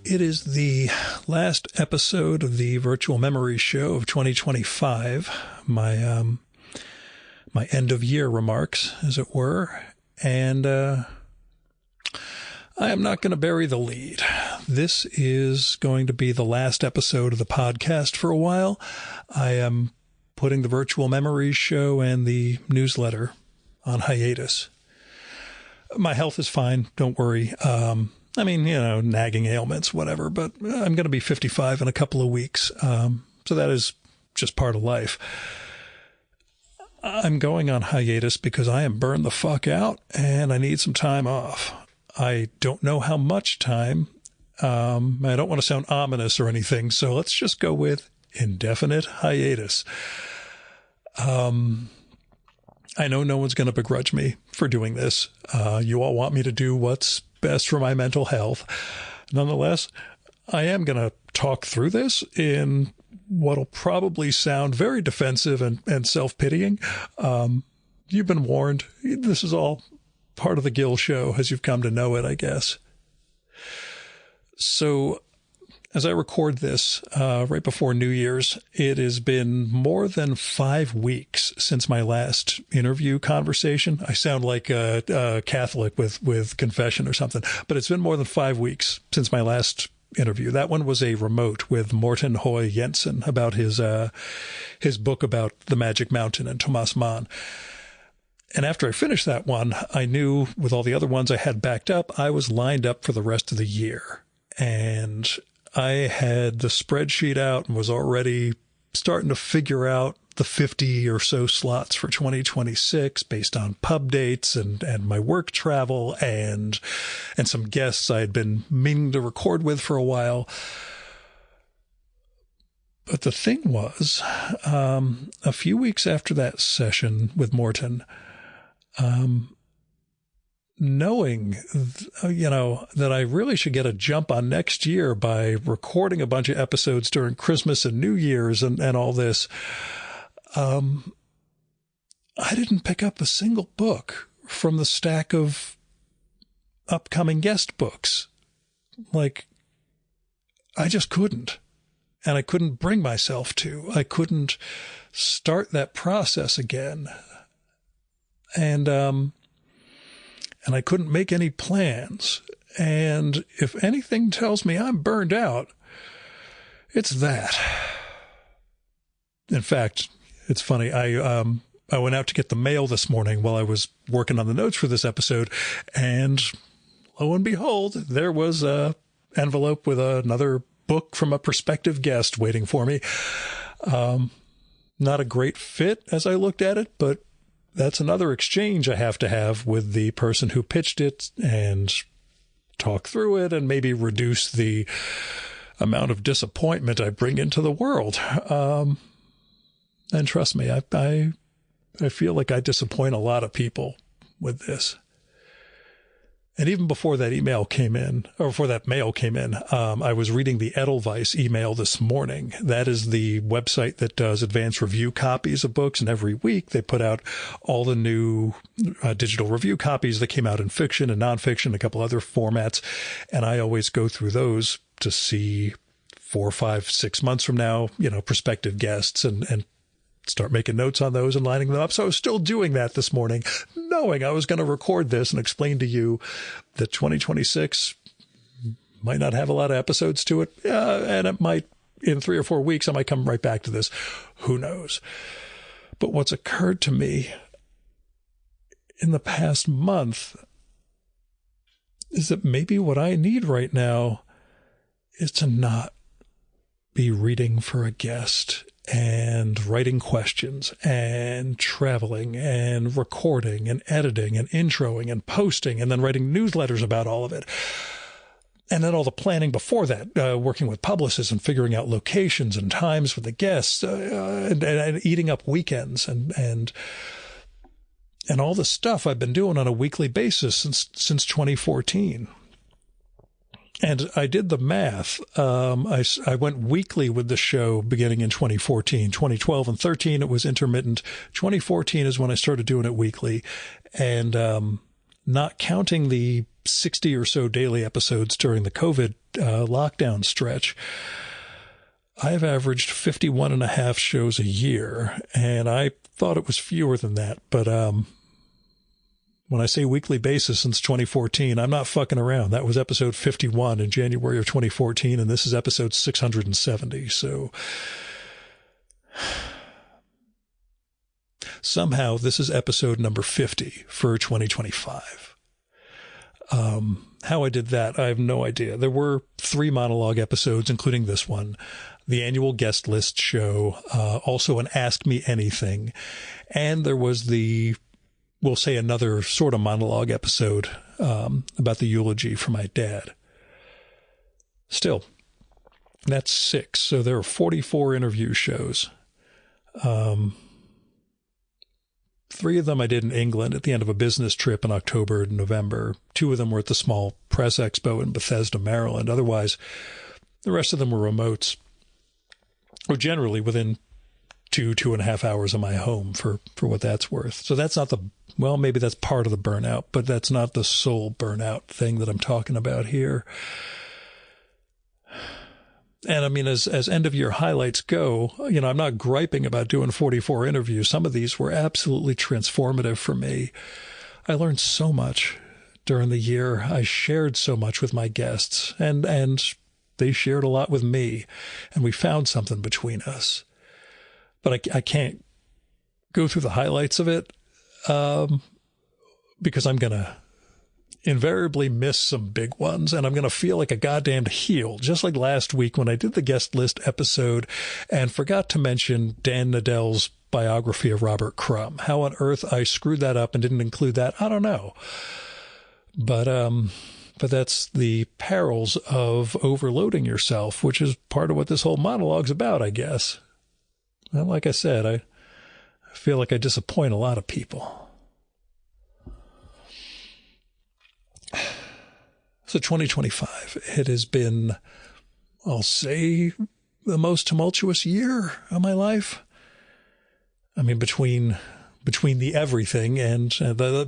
It is the last episode of the Virtual Memory Show of 2025, my end of year remarks, as it were. And I am not going to bury the lead. This is going to be the last episode of the podcast for a while. I am putting the Virtual Memory Show and the newsletter on hiatus. My health is fine. Don't worry. Nagging ailments, whatever, but I'm going to be 55 in a couple of weeks. So that is just part of life. I'm going on hiatus because I am burned the fuck out and I need some time off. I don't know how much time. I don't want to sound ominous or anything, so let's just go with indefinite hiatus. I know no one's going to begrudge me for doing this. You all want me to do what's best for my mental health. Nonetheless, I am going to talk through this in what'll probably sound very defensive and self-pitying. You've been warned. This is all part of the Gill Show as you've come to know it, I guess. So as I record this right before New Year's, it has been more than 5 weeks since my last interview conversation. I sound like a Catholic with confession or something, but it's been more than 5 weeks since my last interview. That one was a remote with Morten Høj Jensen about his book about the Magic Mountain and Thomas Mann. And after I finished that one, I knew with all the other ones I had backed up, I was lined up for the rest of the year. And I had the spreadsheet out and was already starting to figure out the 50 or so slots for 2026 based on pub dates and my work travel and some guests I had been meaning to record with for a while. But the thing was, a few weeks after that session with Morten, knowing, that I really should get a jump on next year by recording a bunch of episodes during Christmas and New Year's and all this, I didn't pick up a single book from the stack of upcoming guest books. Like, I just couldn't. And I couldn't bring myself to. I couldn't start that process again. And I couldn't make any plans. And if anything tells me I'm burned out, it's that. In fact, it's funny. I went out to get the mail this morning while I was working on the notes for this episode, and lo and behold, there was a envelope with another book from a prospective guest waiting for me. Not a great fit as I looked at it, but that's another exchange I have to have with the person who pitched it and talk through it and maybe reduce the amount of disappointment I bring into the world. And trust me, I feel like I disappoint a lot of people with this. And even before that email came in, or before that mail came in, I was reading the Edelweiss email this morning. That is the website that does advanced review copies of books. And every week they put out all the new digital review copies that came out in fiction and nonfiction, a couple other formats. And I always go through those to see 4, 5, 6 months from now, prospective guests and start making notes on those and lining them up. So I was still doing that this morning, knowing I was going to record this and explain to you that 2026 might not have a lot of episodes to it. And it might, in 3 or 4 weeks, I might come right back to this. Who knows? But what's occurred to me in the past month is that maybe what I need right now is to not be reading for a guest and writing questions and traveling and recording and editing and introing and posting and then writing newsletters about all of it. And then all the planning before that, working with publicists and figuring out locations and times for the guests and eating up weekends and all the stuff I've been doing on a weekly basis since 2014. And I did the math. I went weekly with the show beginning in 2014. 2012 and 13, it was intermittent. 2014 is when I started doing it weekly. And not counting the 60 or so daily episodes during the COVID lockdown stretch, I've averaged 51 and a half shows a year, and I thought it was fewer than that. But when I say weekly basis since 2014, I'm not fucking around. That was episode 51 in January of 2014, and this is episode 670. So somehow this is episode number 50 for 2025. How I did that, I have no idea. There were 3 monologue episodes, including this one, the annual guest list show, also an Ask Me Anything, and there was we'll say another sort of monologue episode about the eulogy for my dad. Still, that's 6, so there are 44 interview shows. 3 of them I did in England at the end of a business trip in October and November. 2 of them were at the small press expo in Bethesda, Maryland. Otherwise, the rest of them were remotes, or generally within 2.5 hours of my home for what that's worth. So that's not maybe that's part of the burnout, but that's not the sole burnout thing that I'm talking about here. And I mean, as end of year highlights go, I'm not griping about doing 44 interviews. Some of these were absolutely transformative for me. I learned so much during the year. I shared so much with my guests, and they shared a lot with me, and we found something between us. But I can't go through the highlights of it because I'm going to invariably miss some big ones, and I'm going to feel like a goddamned heel, just like last week when I did the guest list episode and forgot to mention Dan Nadell's biography of Robert Crumb. How on earth I screwed that up and didn't include that, I don't know. But that's the perils of overloading yourself, which is part of what this whole monologue's about, I guess. Well, like I said, I feel like I disappoint a lot of people. So 2025, it has been, I'll say, the most tumultuous year of my life. I mean, between the everything and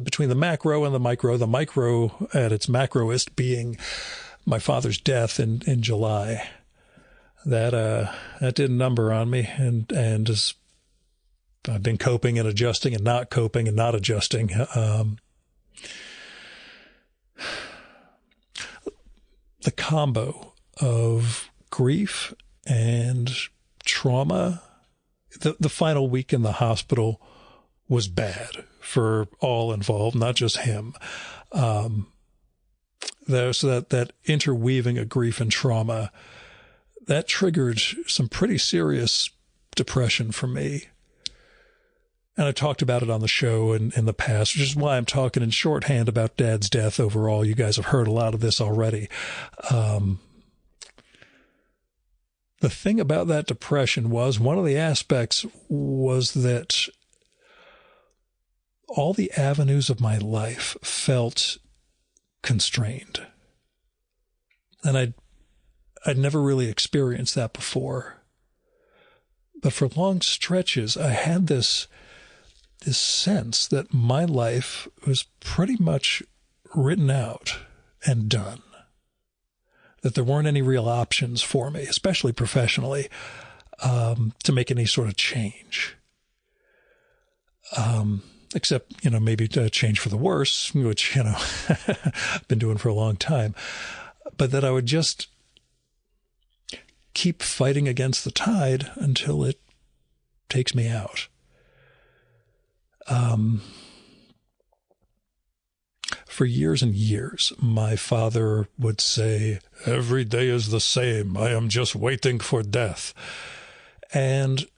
between the macro and the micro at its macroest being my father's death in July, that did a number on me, and as I've been coping and adjusting and not coping and not adjusting. The combo of grief and trauma, the final week in the hospital was bad for all involved, not just him. So that interweaving of grief and trauma, that triggered some pretty serious depression for me. And I talked about it on the show in the past, which is why I'm talking in shorthand about Dad's death overall. You guys have heard a lot of this already. The thing about that depression was, one of the aspects was that all the avenues of my life felt constrained. And I'd never really experienced that before. But for long stretches, I had this sense that my life was pretty much written out and done, that there weren't any real options for me, especially professionally, to make any sort of change. Except, maybe to change for the worse, which, I've been doing for a long time. But that I would just keep fighting against the tide until it takes me out. For years and years, my father would say, "Every day is the same. I am just waiting for death." And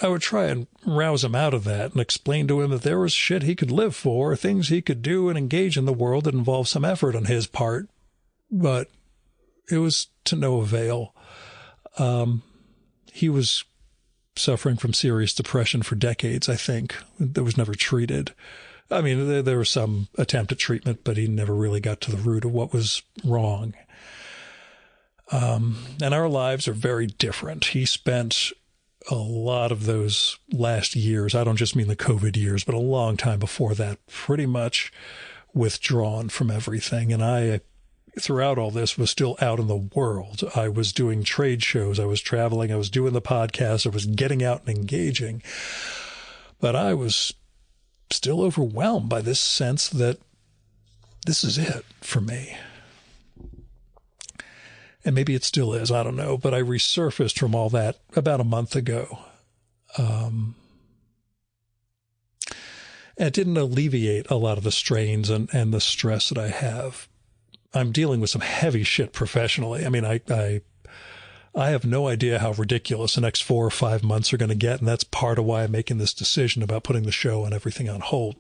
I would try and rouse him out of that and explain to him that there was shit he could live for, things he could do and engage in the world that involved some effort on his part. But it was to no avail. He was suffering from serious depression for decades, I think, that was never treated. I mean, there was some attempt at treatment, but he never really got to the root of what was wrong. And our lives are very different. He spent a lot of those last years, I don't just mean the COVID years, but a long time before that, pretty much withdrawn from everything. And I, throughout all this, was still out in the world. I was doing trade shows. I was traveling. I was doing the podcast. I was getting out and engaging. But I was still overwhelmed by this sense that this is it for me. And maybe it still is. I don't know. But I resurfaced from all that about a month ago. It didn't alleviate a lot of the strains and the stress that I have. I'm dealing with some heavy shit professionally. I mean, I have no idea how ridiculous the next 4 or 5 months are going to get, and that's part of why I'm making this decision about putting the show and everything on hold.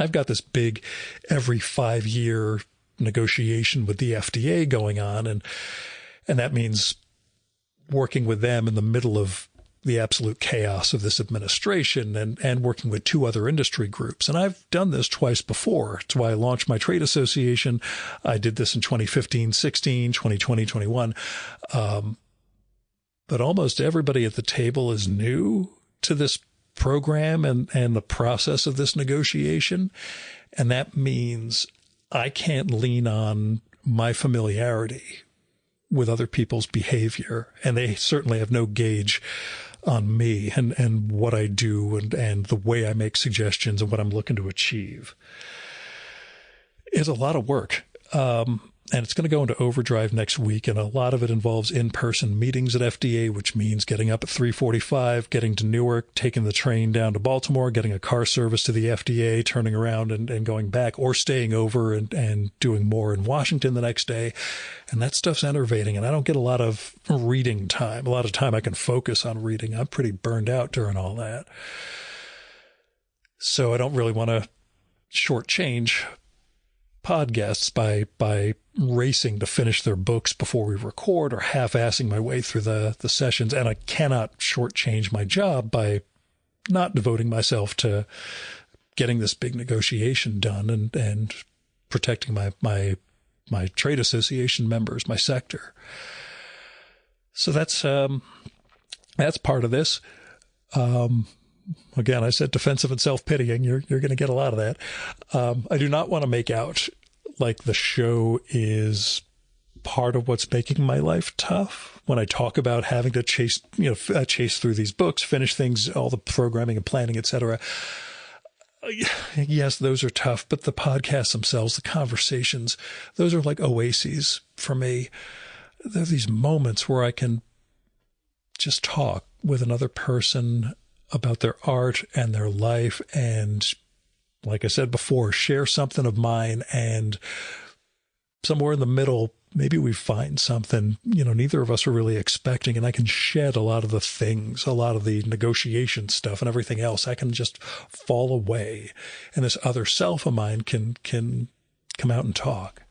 I've got this big every 5-year negotiation with the FDA going on, and that means working with them in the middle of the absolute chaos of this administration and working with 2 other industry groups. And I've done this twice before. It's why I launched my trade association. I did this in 2015, 16, 2020, 21. But almost everybody at the table is new to this program and the process of this negotiation. And that means I can't lean on my familiarity with other people's behavior. And they certainly have no gauge on me and what I do and the way I make suggestions and what I'm looking to achieve. It's a lot of work. And it's going to go into overdrive next week. And a lot of it involves in-person meetings at FDA, which means getting up at 3:45, getting to Newark, taking the train down to Baltimore, getting a car service to the FDA, turning around and going back, or staying over and doing more in Washington the next day. And that stuff's enervating. And I don't get a lot of reading time, a lot of time I can focus on reading. I'm pretty burned out during all that. So I don't really want to shortchange podcasts by racing to finish their books before we record or half-assing my way through the sessions. And I cannot shortchange my job by not devoting myself to getting this big negotiation done and protecting my trade association members, my sector. So that's part of this. Again, I said defensive and self-pitying. You're going to get a lot of that. I do not want to make out like the show is part of what's making my life tough. When I talk about having to chase through these books, finish things, all the programming and planning, etc. Yes, those are tough, but the podcasts themselves, the conversations, those are like oases for me. They're these moments where I can just talk with another person about their art and their life. And like I said before, share something of mine, and somewhere in the middle, maybe we find something, neither of us are really expecting. And I can shed a lot of the things, a lot of the negotiation stuff and everything else. I can just fall away, and this other self of mine can come out and talk.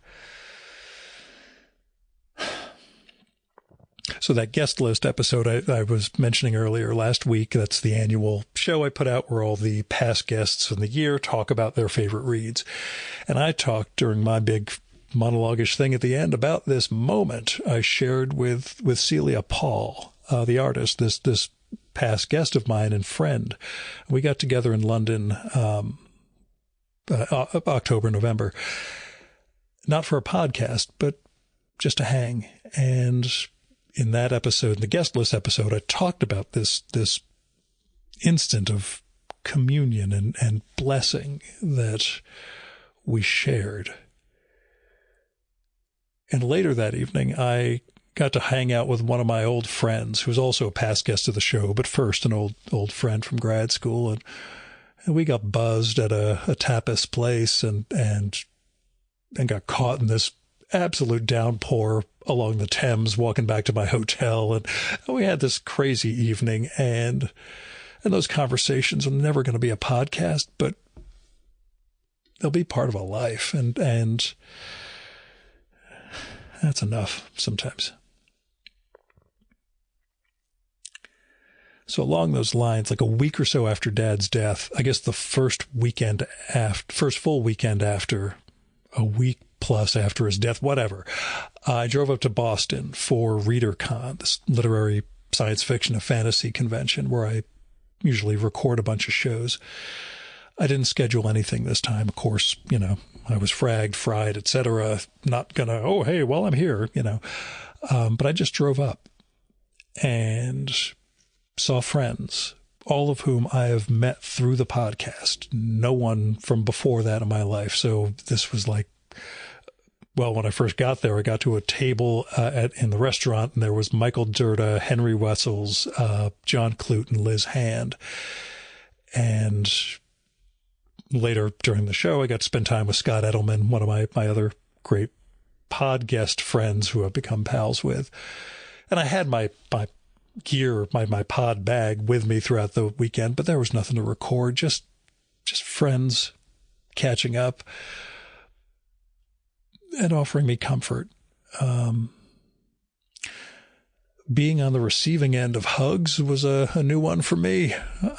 So that guest list episode I was mentioning earlier last week, that's the annual show I put out where all the past guests from the year talk about their favorite reads. And I talked during my big monologue-ish thing at the end about this moment I shared with Celia Paul, the artist, this past guest of mine and friend. We got together in London October, November, not for a podcast, but just to hang. And in that episode, the guest list episode, I talked about this instant of communion and blessing that we shared. And later that evening, I got to hang out with one of my old friends, who was also a past guest of the show, but first an old friend from grad school. And we got buzzed at a tapas place and got caught in this absolute downpour along the Thames, walking back to my hotel. And we had this crazy evening, and those conversations are never going to be a podcast, but they'll be part of a life. And that's enough sometimes. So along those lines, like a week or so after Dad's death, I guess the first full weekend after, a week plus after his death, whatever, I drove up to Boston for ReaderCon, this literary science fiction and fantasy convention where I usually record a bunch of shows. I didn't schedule anything this time. Of course, I was fragged, fried, etc. Not gonna, oh, hey, well, I'm here, but I just drove up and saw friends, all of whom I have met through the podcast. No one from before that in my life. So this was like, well, when I first got there, I got to a table in the restaurant, and there was Michael Dirda, Henry Wessels, John Clute, and Liz Hand. And later during the show, I got to spend time with Scott Edelman, one of my other great pod guest friends who I've become pals with. And I had my gear, my pod bag with me throughout the weekend, but there was nothing to record, just friends catching up and offering me comfort. Being on the receiving end of hugs was a new one for me.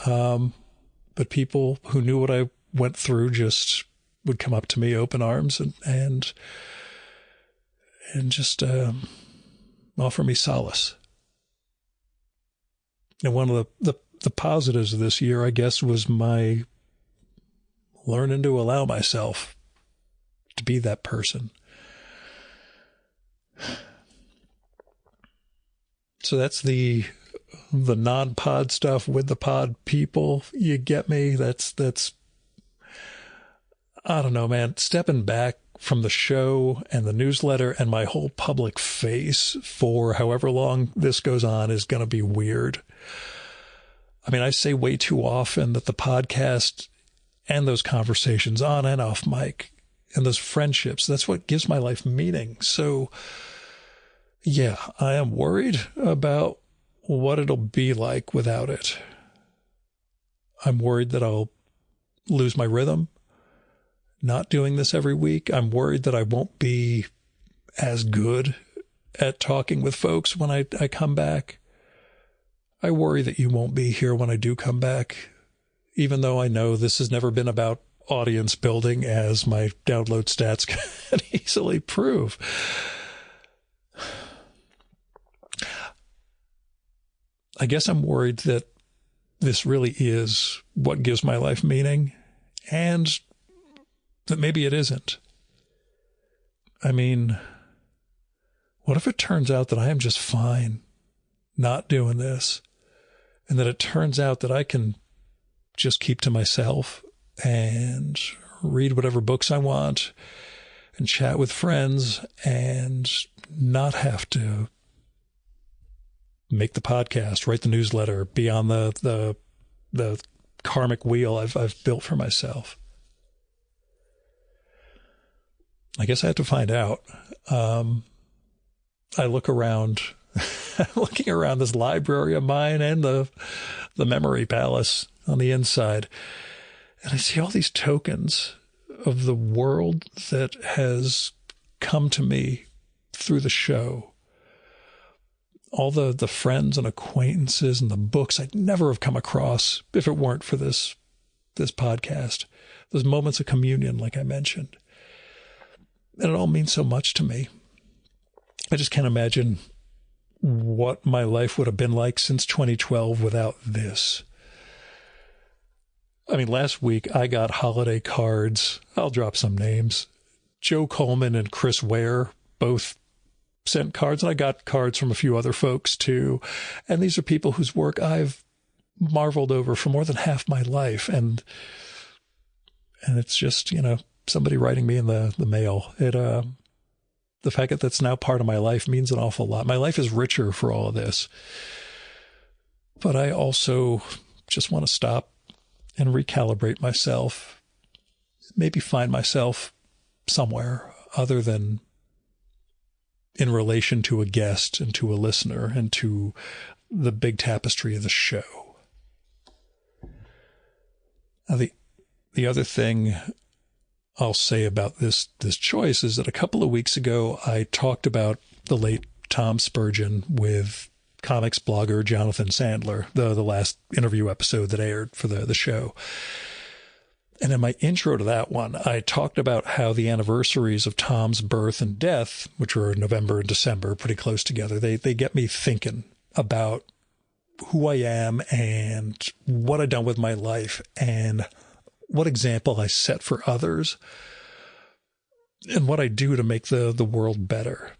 But people who knew what I went through just would come up to me, open arms, and just offer me solace. And one of the positives of this year, I guess, was my learning to allow myself to be that person. So that's the non-pod stuff with the pod people. You get me? That's I don't know, man. Stepping back from the show and the newsletter and my whole public face for however long this goes on is going to be weird. I mean, I say way too often that the podcast and those conversations on and off mic and those friendships, that's what gives my life meaning. So yeah, I am worried about what it'll be like without it. I'm worried that I'll lose my rhythm not doing this every week. I'm worried that I won't be as good at talking with folks when I come back. I worry that you won't be here when I do come back, even though I know this has never been about audience building, as my download stats can easily prove. I guess I'm worried that this really is what gives my life meaning, and that maybe it isn't. I mean, what if it turns out that I am just fine not doing this, and that it turns out that I can just keep to myself and read whatever books I want and chat with friends and not have to make the podcast, write the newsletter, be on the karmic wheel I've built for myself. I guess I have to find out. I look around, looking around this library of mine and the memory palace on the inside, and I see all these tokens of the world that has come to me through the show. All the friends and acquaintances and the books I'd never have come across if it weren't for this podcast. Those moments of communion, like I mentioned. And it all means so much to me. I just can't imagine what my life would have been like since 2012 without this. I mean, last week I got holiday cards. I'll drop some names. Joe Coleman and Chris Ware both sent cards, and I got cards from a few other folks too. And these are people whose work I've marveled over for more than half my life. And it's just, somebody writing me in the mail. The fact that that's now part of my life means an awful lot. My life is richer for all of this. But I also just want to stop and recalibrate myself, maybe find myself somewhere other than in relation to a guest and to a listener and to the big tapestry of the show. Now, the other thing I'll say about this choice is that a couple of weeks ago, I talked about the late Tom Spurgeon with comics blogger Jonathan Sandler, the last interview episode that aired for the show. And in my intro to that one, I talked about how the anniversaries of Tom's birth and death, which were November and December, pretty close together, they get me thinking about who I am and what I've done with my life and what example I set for others and what I do to make the world better.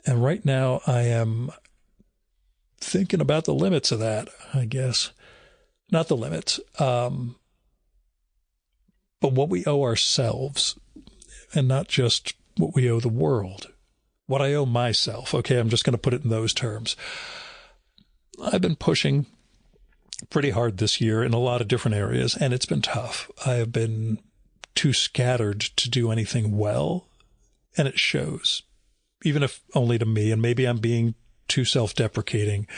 And right now I am thinking about the limits of that, I guess. Not the limits, but what we owe ourselves, and not just what we owe the world. What I owe myself. Okay, I'm just going to put it in those terms. I've been pushing pretty hard this year in a lot of different areas, and it's been tough. I have been too scattered to do anything well, and it shows, even if only to me, and maybe I'm being too self-deprecating,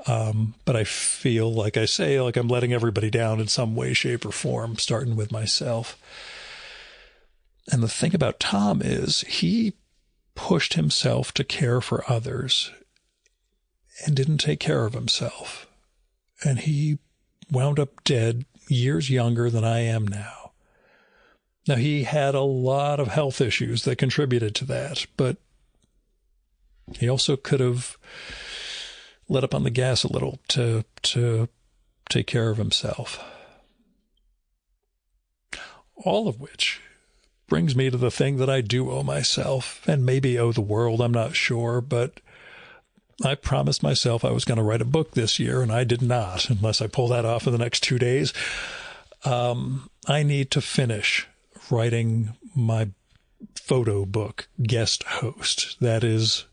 but I feel, like I say, like I'm letting everybody down in some way, shape, or form, starting with myself. And the thing about Tom is he pushed himself to care for others and didn't take care of himself. And he wound up dead years younger than I am now. Now, he had a lot of health issues that contributed to that, but he also could have let up on the gas a little to take care of himself. All of which brings me to the thing that I do owe myself, and maybe owe the world, I'm not sure, but I promised myself I was going to write a book this year, and I did not, unless I pull that off in the next 2 days. I need to finish writing my photo book, Guest Host. That is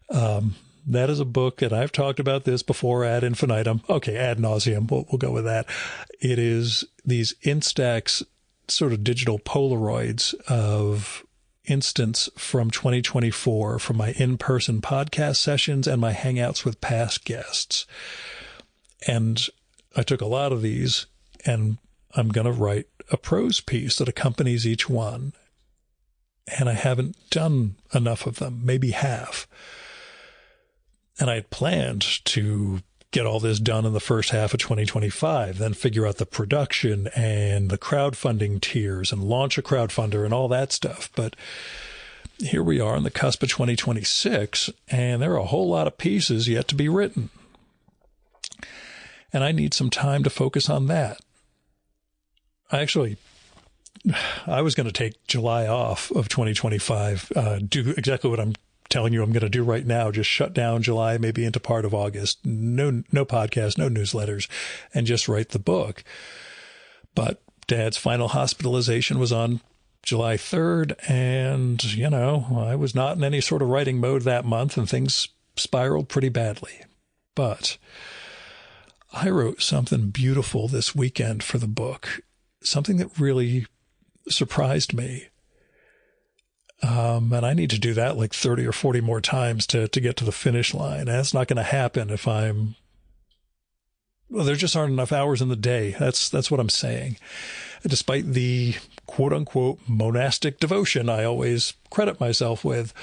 a book, and I've talked about this before ad infinitum. Okay, ad nauseum. We'll go with that. It is these Instax sort of digital Polaroids of instance from 2024 from my in-person podcast sessions and my hangouts with past guests. And I took a lot of these, and I'm going to write a prose piece that accompanies each one. And I haven't done enough of them, maybe half. And I had planned to get all this done in the first half of 2025, then figure out the production and the crowdfunding tiers and launch a crowdfunder and all that stuff. But here we are on the cusp of 2026, and there are a whole lot of pieces yet to be written. And I need some time to focus on that. I was going to take July off of 2025, do exactly what I'm telling you I'm going to do right now, just shut down July, maybe into part of August, no podcast, no newsletters, and just write the book. But Dad's final hospitalization was on July 3rd, and, I was not in any sort of writing mode that month, and things spiraled pretty badly. But I wrote something beautiful this weekend for the book, something that really surprised me. And I need to do that like 30 or 40 more times to get to the finish line. And that's not going to happen if there just aren't enough hours in the day. That's what I'm saying. Despite the quote unquote monastic devotion I always credit myself with,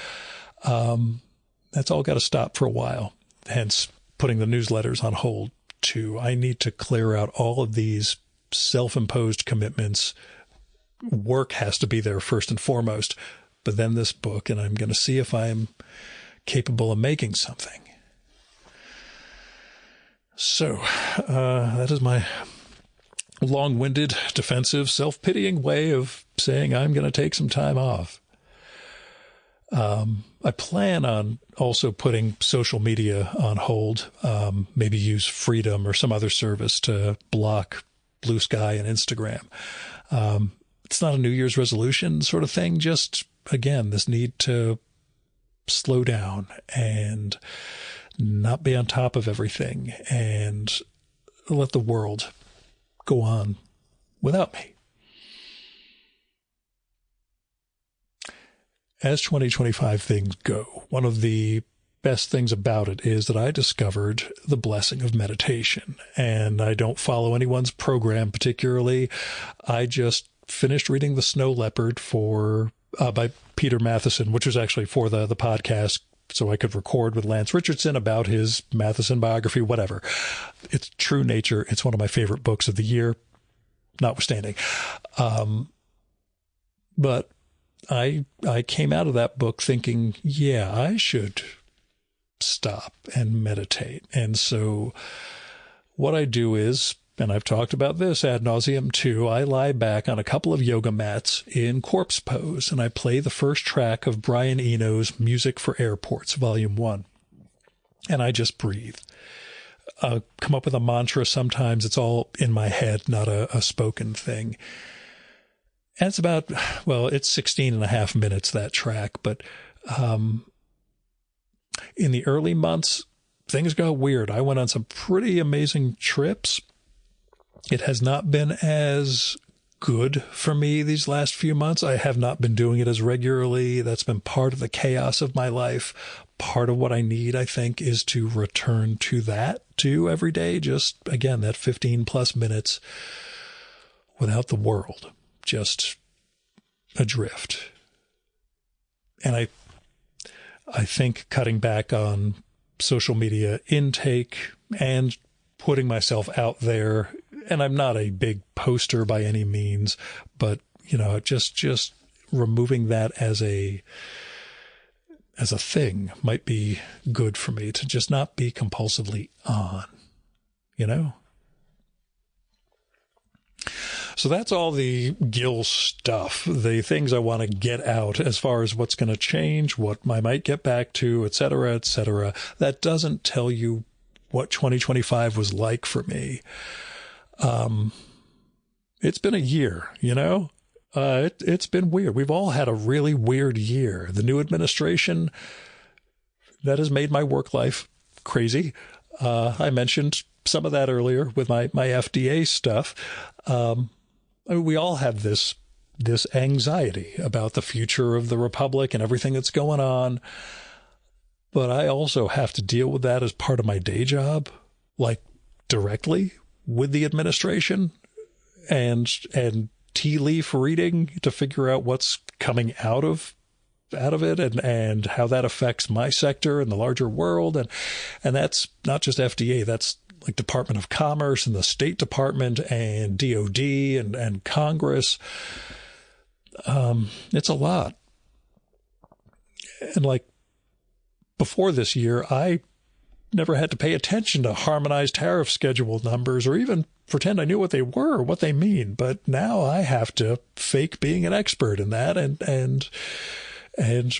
that's all got to stop for a while. Hence putting the newsletters on hold too. I need to clear out all of these self-imposed commitments. Work has to be there first and foremost. But then this book, and I'm going to see if I'm capable of making something. So that is my long-winded, defensive, self-pitying way of saying I'm going to take some time off. I plan on also putting social media on hold, maybe use Freedom or some other service to block Blue Sky and Instagram. It's not a New Year's resolution sort of thing, just again, this need to slow down and not be on top of everything and let the world go on without me. As 2025 things go, one of the best things about it is that I discovered the blessing of meditation. And I don't follow anyone's program particularly. I just finished reading The Snow Leopard by Peter Matheson, which was actually for the podcast, so I could record with Lance Richardson about his Matheson biography, whatever. It's true nature. It's one of my favorite books of the year, notwithstanding. But I came out of that book thinking, yeah, I should stop and meditate. And so what I do is and I've talked about this ad nauseum too, I lie back on a couple of yoga mats in corpse pose, and I play the first track of Brian Eno's Music for Airports, Volume 1. And I just breathe. Come up with a mantra. Sometimes it's all in my head, not a spoken thing. And it's about, well, it's 16 and a half minutes, that track. But in the early months, things got weird. I went on some pretty amazing trips. It has not been as good for me these last few months. I have not been doing it as regularly. That's been part of the chaos of my life. Part of what I need, I think, is to return to that too every day. Just, again, that 15 plus minutes without the world, just adrift. And I think cutting back on social media intake and putting myself out there, and I'm not a big poster by any means, but, you know, just removing that as a thing might be good for me, to just not be compulsively on, you know? So that's all the Gil stuff, the things I want to get out as far as what's going to change, what I might get back to, et cetera, et cetera. That doesn't tell you what 2025 was like for me. It's been a year, you know? It's been weird. We've all had a really weird year. The new administration, that has made my work life crazy. I mentioned some of that earlier with my FDA stuff. I mean, we all have this anxiety about the future of the republic and everything that's going on. But I also have to deal with that as part of my day job, like directly with the administration and tea leaf reading to figure out what's coming out of it and how that affects my sector and the larger world. And that's not just FDA, that's like Department of Commerce and the State Department and DOD and Congress. It's a lot. And like before this year, I never had to pay attention to harmonized tariff schedule numbers or even pretend I knew what they were, what they mean. But now I have to fake being an expert in that and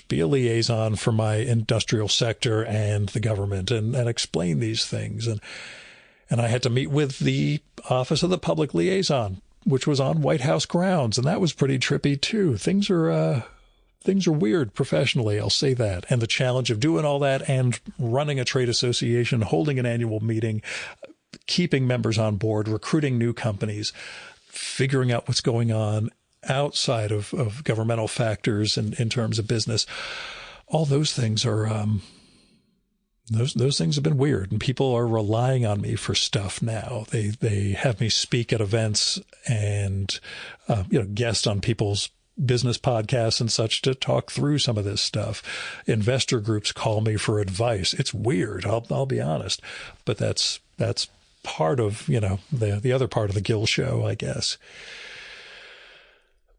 be a liaison for my industrial sector and the government and explain these things. And I had to meet with the Office of the Public Liaison, which was on White House grounds. And that was pretty trippy too. Things are weird professionally, I'll say that. And the challenge of doing all that and running a trade association, holding an annual meeting, keeping members on board, recruiting new companies, figuring out what's going on outside of governmental factors and in terms of business. All those things are, those things have been weird, and people are relying on me for stuff now. They have me speak at events and, guest on people's business podcasts and such to talk through some of this stuff. Investor groups call me for advice. It's weird. I'll be honest, but that's part of, the other part of the Gil show, I guess.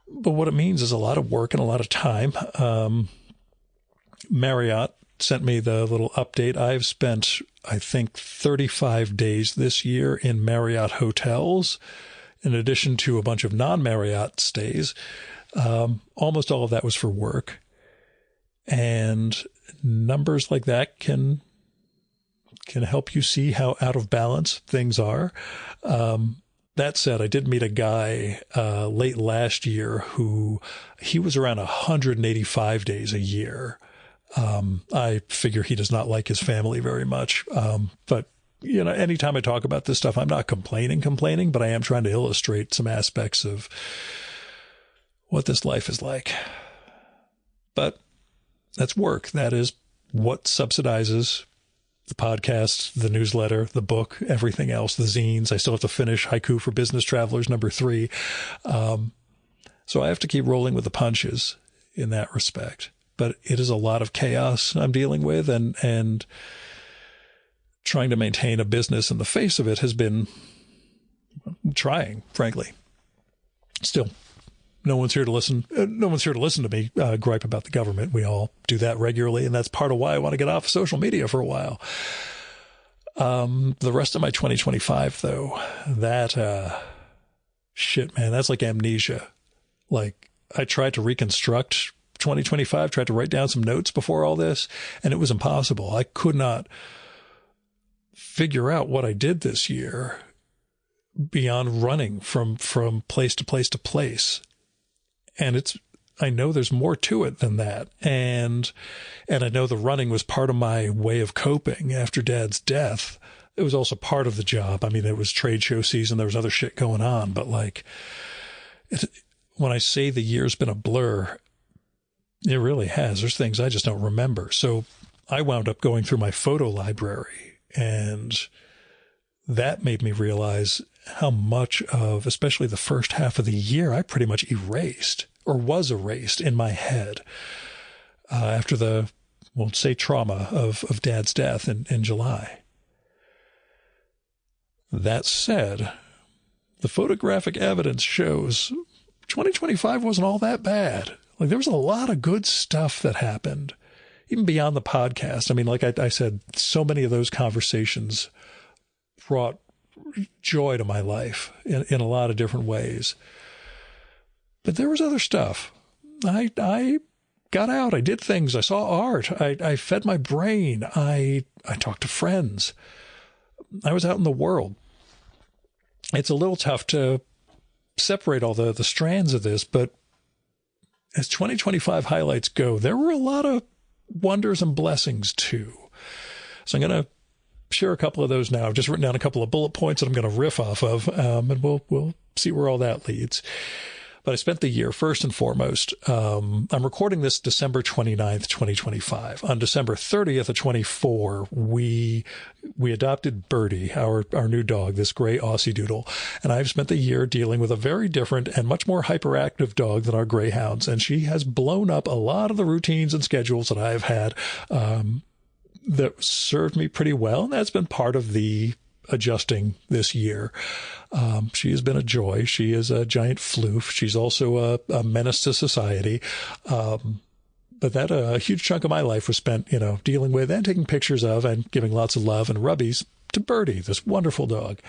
But what it means is a lot of work and a lot of time. Marriott sent me the little update. I've spent, I think, 35 days this year in Marriott hotels, in addition to a bunch of non-Marriott stays. Almost all of that was for work. And numbers like that can help you see how out of balance things are. That said, I did meet a guy late last year he was around 185 days a year. I figure he does not like his family very much. But, anytime I talk about this stuff, I'm not complaining, but I am trying to illustrate some aspects of what this life is like. But that's work. That is what subsidizes the podcast, the newsletter, the book, everything else, the zines. I still have to finish Haiku for Business Travelers #3. So I have to keep rolling with the punches in that respect. But it is a lot of chaos I'm dealing with, and trying to maintain a business in the face of it has been trying, frankly. Still, no one's here to listen. No one's here to listen to me gripe about the government. We all do that regularly, and that's part of why I want to get off social media for a while. The rest of my 2025, though, that, shit, man, that's like amnesia. Like, I tried to reconstruct 2025, tried to write down some notes before all this, and it was impossible. I could not figure out what I did this year beyond running from place to place to place. And I know there's more to it than that. And I know the running was part of my way of coping after Dad's death. It was also part of the job. I mean, it was trade show season. There was other shit going on. But like, when I say the year's been a blur, it really has. There's things I just don't remember. So I wound up going through my photo library, and that made me realize how much of, especially the first half of the year, I pretty much erased. Or was erased in my head after the, we'll say, trauma of Dad's death in July. That said, the photographic evidence shows 2025 wasn't all that bad. Like, there was a lot of good stuff that happened, even beyond the podcast. I mean, like I said, so many of those conversations brought joy to my life in a lot of different ways. But there was other stuff. I got out. I did things. I saw art. I fed my brain. I talked to friends. I was out in the world. It's a little tough to separate all the strands of this, but as 2025 highlights go, there were a lot of wonders and blessings too. So I'm going to share a couple of those now. I've just written down a couple of bullet points that I'm going to riff off of, and we'll see where all that leads. But I spent the year, first and foremost, I'm recording this December 29th, 2025. On December 30th of 24, we adopted Birdie, our new dog, this gray Aussie doodle. And I've spent the year dealing with a very different and much more hyperactive dog than our greyhounds. And she has blown up a lot of the routines and schedules that I've had that served me pretty well. And that's been part of the adjusting this year. She has been a joy. She is a giant floof. She's also a menace to society. But that a huge chunk of my life was spent, dealing with and taking pictures of and giving lots of love and rubbies to Birdie, this wonderful dog.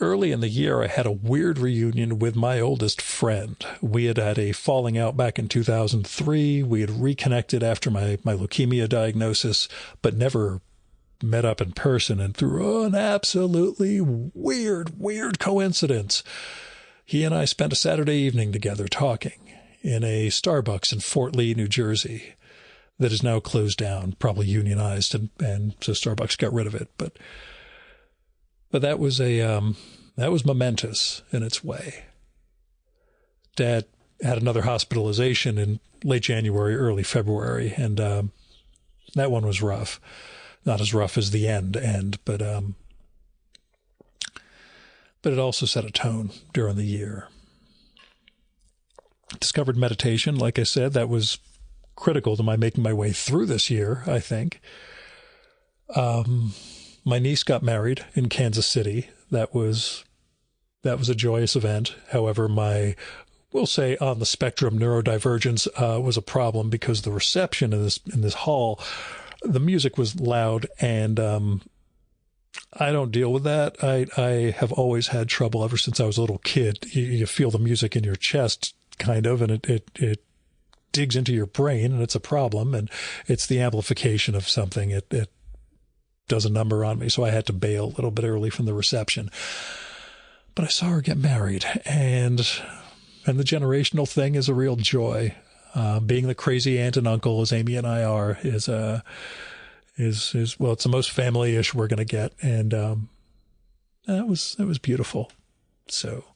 Early in the year, I had a weird reunion with my oldest friend. We had had a falling out back in 2003. We had reconnected after my leukemia diagnosis, but never met up in person. And through an absolutely weird coincidence, he and I spent a Saturday evening together talking in a Starbucks in Fort Lee, New Jersey, that is now closed down, probably unionized, and so Starbucks got rid of it. But that was that was momentous in its way. Dad had another hospitalization in late January, early February, and that one was rough. Not as rough as the end, but it also set a tone during the year. Discovered meditation, like I said, that was critical to my making my way through this year, I think. My niece got married in Kansas City. That was a joyous event. However, we'll say on the spectrum, neurodivergence was a problem because the reception in this hall, the music was loud, and I don't deal with that. I have always had trouble ever since I was a little kid. You feel the music in your chest, kind of, and it digs into your brain, and it's a problem, and it's the amplification of something. It does a number on me, so I had to bail a little bit early from the reception. But I saw her get married, and the generational thing is a real joy. Being the crazy aunt and uncle, as Amy and I are, is well, it's the most family-ish we're going to get, and it was beautiful. So,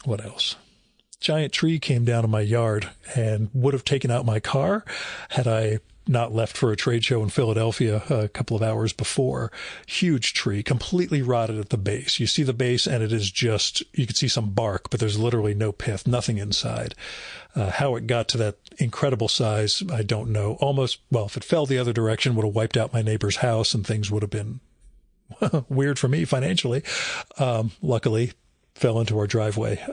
what else? Giant tree came down in my yard and would have taken out my car had I not left for a trade show in Philadelphia a couple of hours before. Huge tree, completely rotted at the base. You see the base and it is just, you can see some bark, but there's literally no pith, nothing inside. How it got to that incredible size, I don't know. If it fell the other direction, would have wiped out my neighbor's house and things would have been weird for me financially. Luckily, fell into our driveway.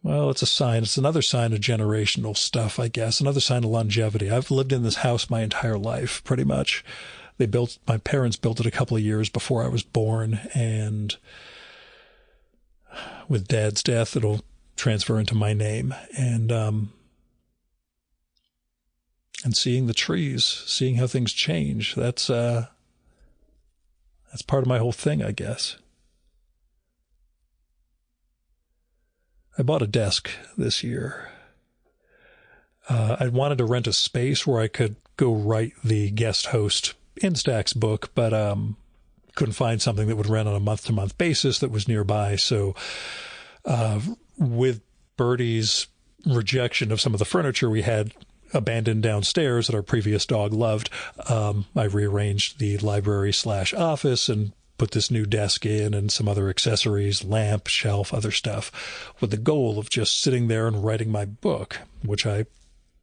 Well, it's a sign. It's another sign of generational stuff, I guess. Another sign of longevity. I've lived in this house my entire life, pretty much. My parents built it a couple of years before I was born, and with Dad's death, it'll transfer into my name. And seeing the trees, seeing how things change, that's part of my whole thing, I guess. I bought a desk this year. I wanted to rent a space where I could go write the guest host Instax book, but couldn't find something that would rent on a month-to-month basis that was nearby. So with Birdie's rejection of some of the furniture we had abandoned downstairs that our previous dog loved, I rearranged the library/office and put this new desk in and some other accessories, lamp, shelf, other stuff, with the goal of just sitting there and writing my book, which I,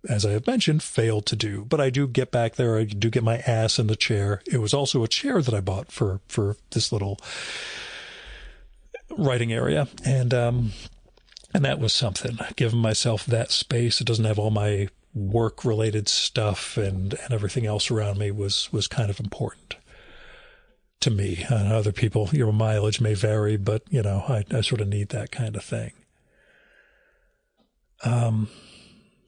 as I have mentioned, failed to do. But I do get back there. I do get my ass in the chair. It was also a chair that I bought for this little writing area. And that was something. Giving myself that space. It doesn't have all my work-related stuff and everything else around me was kind of important to me. Other people, your mileage may vary, but, I sort of need that kind of thing.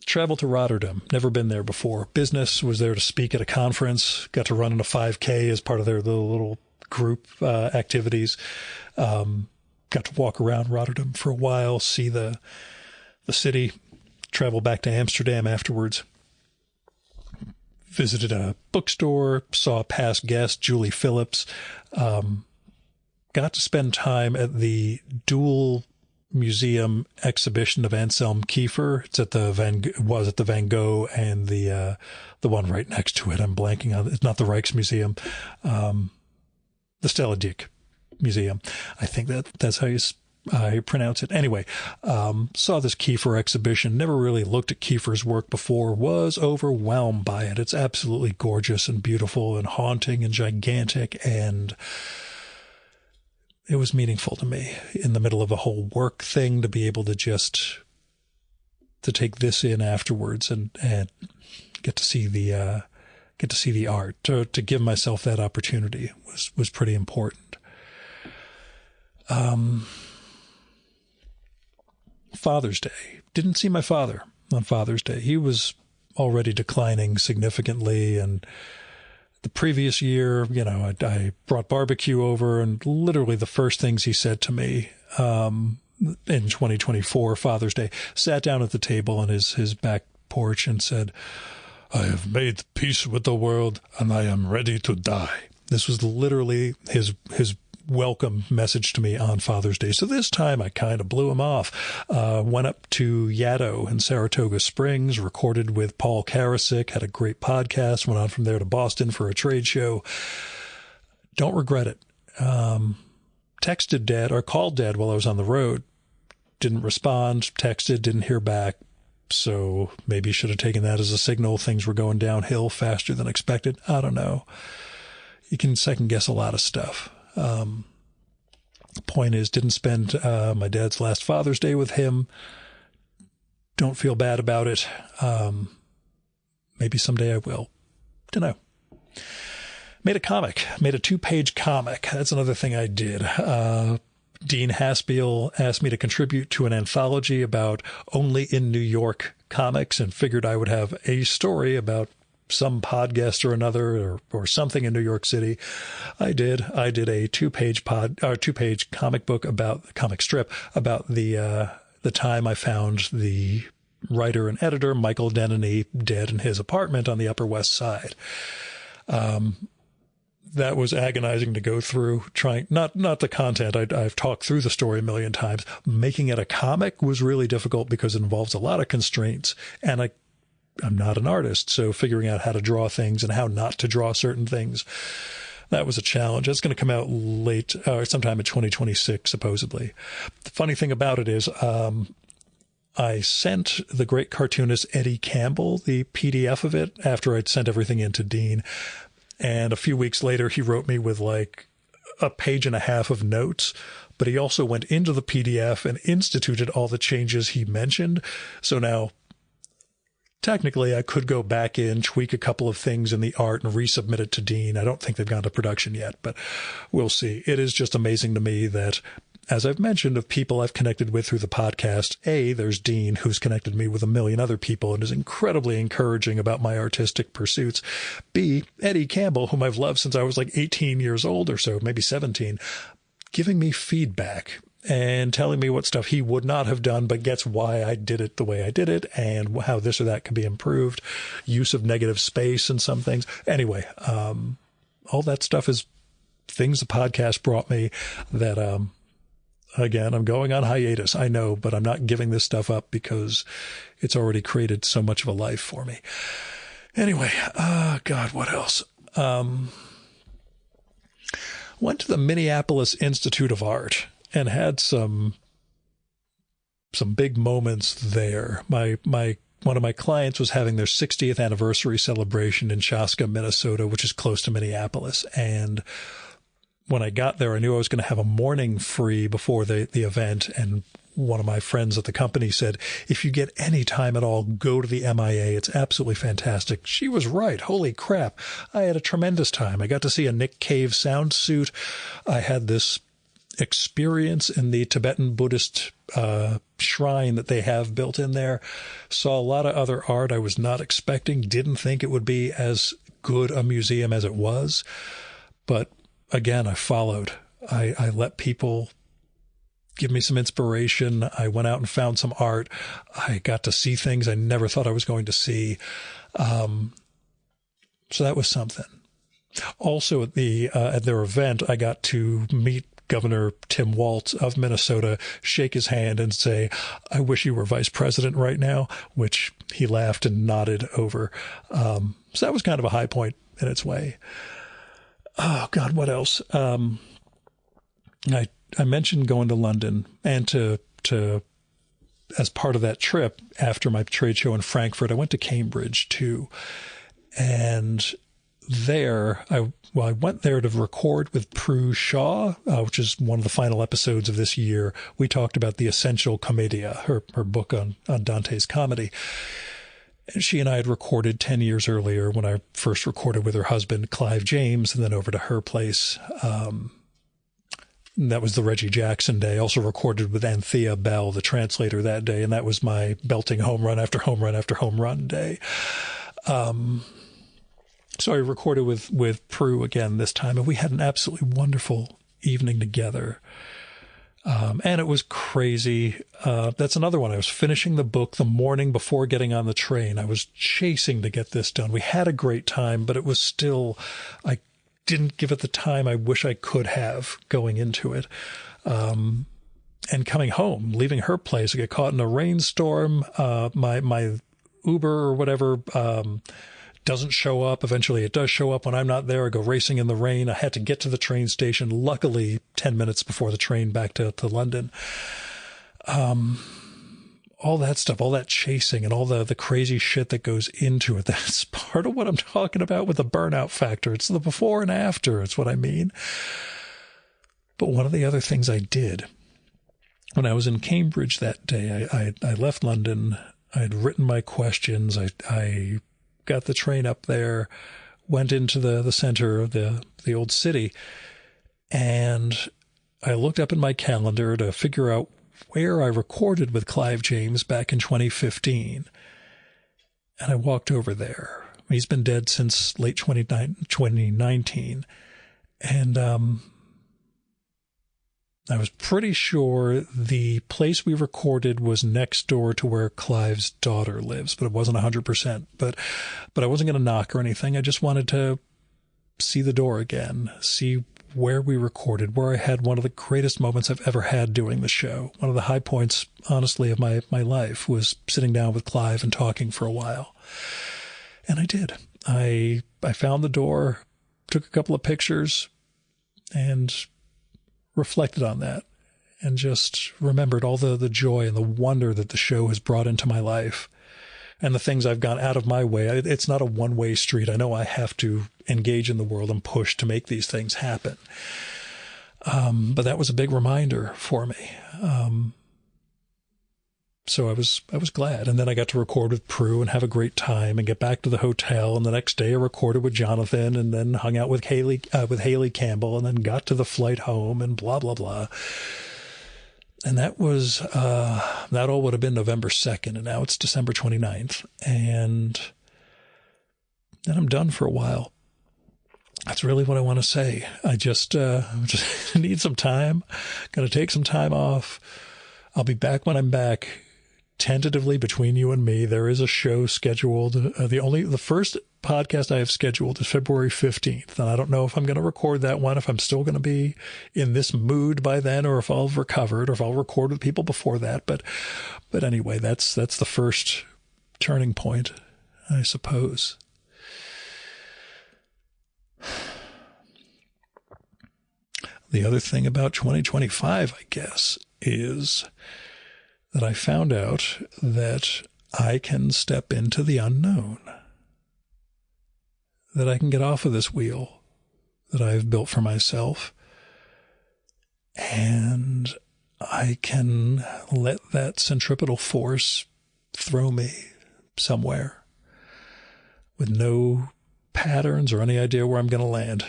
Traveled to Rotterdam. Never been there before. Business, was there to speak at a conference. Got to run in a 5K as part of their little group activities. Got to walk around Rotterdam for a while, see the city, travel back to Amsterdam afterwards. Visited a bookstore, saw a past guest, Julie Phillips. Got to spend time at the dual museum exhibition of Anselm Kiefer. It's at the Van Gogh and the one right next to it. I'm blanking on it. It's not the Rijksmuseum. The Stella Dick Museum. I think that's how you pronounce it. Anyway, saw this Kiefer exhibition. Never really looked at Kiefer's work before. Was overwhelmed by it. It's absolutely gorgeous and beautiful and haunting and gigantic, and it was meaningful to me in the middle of a whole work thing to be able to just to take this in afterwards and get to see the art. To give myself that opportunity was pretty important. Father's Day. Didn't see my father on Father's Day. He was already declining significantly, and the previous year, I brought barbecue over, and literally the first things he said to me in 2024 Father's Day, sat down at the table on his back porch and said, "I have made peace with the world, and I am ready to die." This was literally his welcome message to me on Father's Day. So this time I kind of blew him off. Went up to Yaddo in Saratoga Springs, recorded with Paul Karasik, had a great podcast, went on from there to Boston for a trade show. Don't regret it. Texted Dad or called Dad while I was on the road. Didn't respond, texted, didn't hear back. So maybe should have taken that as a signal things were going downhill faster than expected. I don't know. You can second guess a lot of stuff. Point is, didn't spend my dad's last Father's Day with him. Don't feel bad about it. Maybe someday I will. Don't know. Made a 2-page comic. That's another thing I did. Dean Haspiel asked me to contribute to an anthology about only in New York comics, and figured I would have a story about some podcast or another or something in New York City. I did a 2-page comic strip about the time I found the writer and editor Michael Denneny dead in his apartment on the Upper West Side. That was agonizing to go through, trying, not the content. I've talked through the story a million times. Making it a comic was really difficult because it involves a lot of constraints, and I'm not an artist, so figuring out how to draw things and how not to draw certain things, that was a challenge. That's going to come out sometime in 2026, supposedly. The funny thing about it is, I sent the great cartoonist Eddie Campbell the PDF of it after I'd sent everything in to Dean. And a few weeks later, he wrote me with like a page and a half of notes, but he also went into the PDF and instituted all the changes he mentioned. So now, technically, I could go back in, tweak a couple of things in the art, and resubmit it to Dean. I don't think they've gone to production yet, but we'll see. It is just amazing to me that, as I've mentioned, of people I've connected with through the podcast, A, there's Dean, who's connected me with a million other people and is incredibly encouraging about my artistic pursuits. B, Eddie Campbell, whom I've loved since I was like 18 years old or so, maybe 17, giving me feedback and telling me what stuff he would not have done, but gets why I did it the way I did it and how this or that could be improved. Use of negative space and some things. Anyway, all that stuff is things the podcast brought me that, again, I'm going on hiatus, I know, but I'm not giving this stuff up because it's already created so much of a life for me. Anyway, God, what else? Went to the Minneapolis Institute of Art and had some big moments there. One of my clients was having their 60th anniversary celebration in Chaska, Minnesota, which is close to Minneapolis, and when I got there, I knew I was going to have a morning free before the event. And one of my friends at the company said, if you get any time at all, go to the MIA. It's absolutely fantastic. She was right. Holy crap. I had a tremendous time. I got to see a Nick Cave sound suit. I had this experience in the Tibetan Buddhist shrine that they have built in there. Saw a lot of other art I was not expecting. Didn't think it would be as good a museum as it was. But again, I followed. I let people give me some inspiration. I went out and found some art. I got to see things I never thought I was going to see. So that was something. Also, at their event, I got to meet Governor Tim Walz of Minnesota, shake his hand and say, I wish you were vice president right now, which he laughed and nodded over. So that was kind of a high point in its way. Oh, God, what else? I mentioned going to London, and to as part of that trip, after my trade show in Frankfurt, I went to Cambridge too. And there, I went there to record with Prue Shaw, which is one of the final episodes of this year. We talked about The Essential Commedia, her book on Dante's comedy. She and I had recorded 10 years earlier when I first recorded with her husband, Clive James, and then over to her place. That was the Reggie Jackson day. Also recorded with Anthea Bell, the translator, that day, and that was my belting home run after home run after home run day. So I recorded with Prue again this time, and we had an absolutely wonderful evening together. And it was crazy. That's another one. I was finishing the book the morning before getting on the train. I was chasing to get this done. We had a great time, but it was still, I didn't give it the time I wish I could have going into it. And coming home, leaving her place, I get caught in a rainstorm. My Uber or whatever, doesn't show up. Eventually it does show up when I'm not there. I go racing in the rain. I had to get to the train station, luckily 10 minutes before the train back to London. All that stuff, all that chasing and all the crazy shit that goes into it. That's part of what I'm talking about with the burnout factor. It's the before and after. It's what I mean. But one of the other things I did when I was in Cambridge that day, I left London. I had written my questions. I got the train up there, went into the center of the old city, and I looked up in my calendar to figure out where I recorded with Clive James back in 2015. And I walked over there. He's been dead since late 2019. And I was pretty sure the place we recorded was next door to where Clive's daughter lives, but it wasn't 100%. But I wasn't going to knock or anything. I just wanted to see the door again, see where we recorded, where I had one of the greatest moments I've ever had doing the show. One of the high points, honestly, of my life was sitting down with Clive and talking for a while. And I did. I found the door, took a couple of pictures, and reflected on that, and just remembered all the joy and the wonder that the show has brought into my life and the things I've gone out of my way. It's not a one-way street. I know I have to engage in the world and push to make these things happen. But that was a big reminder for me. So I was glad. And then I got to record with Prue and have a great time and get back to the hotel. And the next day I recorded with Jonathan and then hung out with Haley Campbell and then got to the flight home and blah, blah, blah. And that was, that all would have been November 2nd. And now it's December 29th. And then I'm done for a while. That's really what I want to say. I just need some time. Going to take some time off. I'll be back when I'm back. Tentatively, between you and me, there is a show scheduled. The first podcast I have scheduled is February 15th. And I don't know if I'm going to record that one, if I'm still going to be in this mood by then, or if I'll have recovered, or if I'll record with people before that. But anyway, that's the first turning point, I suppose. The other thing about 2025, I guess, is that I found out that I can step into the unknown, that I can get off of this wheel that I've built for myself, and I can let that centripetal force throw me somewhere with no patterns or any idea where I'm going to land.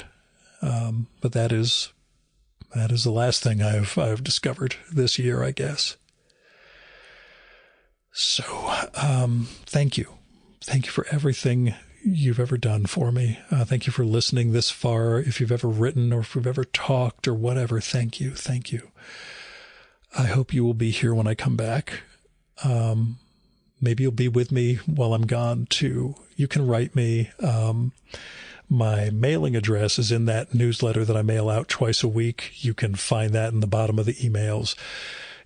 But that is the last thing I've discovered this year, I guess. So, thank you. Thank you for everything you've ever done for me. Thank you for listening this far. If you've ever written or if we've ever talked or whatever, thank you. Thank you. I hope you will be here when I come back. Maybe you'll be with me while I'm gone too. You can write me. My mailing address is in that newsletter that I mail out twice a week. You can find that in the bottom of the emails.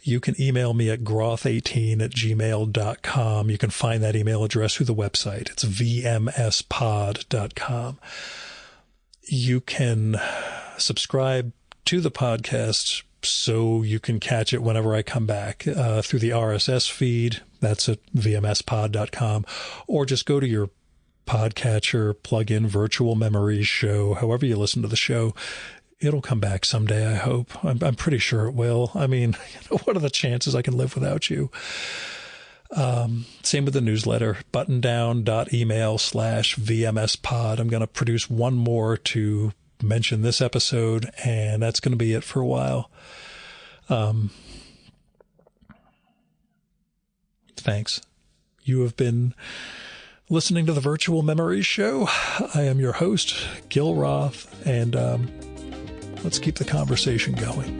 You can email me at groth18@gmail.com. You can find that email address through the website. It's vmspod.com. You can subscribe to the podcast so you can catch it whenever I come back through the RSS feed. That's at vmspod.com. Or just go to your podcatcher, plug in Virtual Memories Show, however you listen to the show. It'll come back someday, I hope. I'm pretty sure it will. I mean, what are the chances I can live without you? Same with the newsletter, buttondown.email/VMSpod. I'm going to produce one more to mention this episode, and that's going to be it for a while. Thanks. You have been listening to the Virtual Memories Show. I am your host, Gil Roth, and let's keep the conversation going.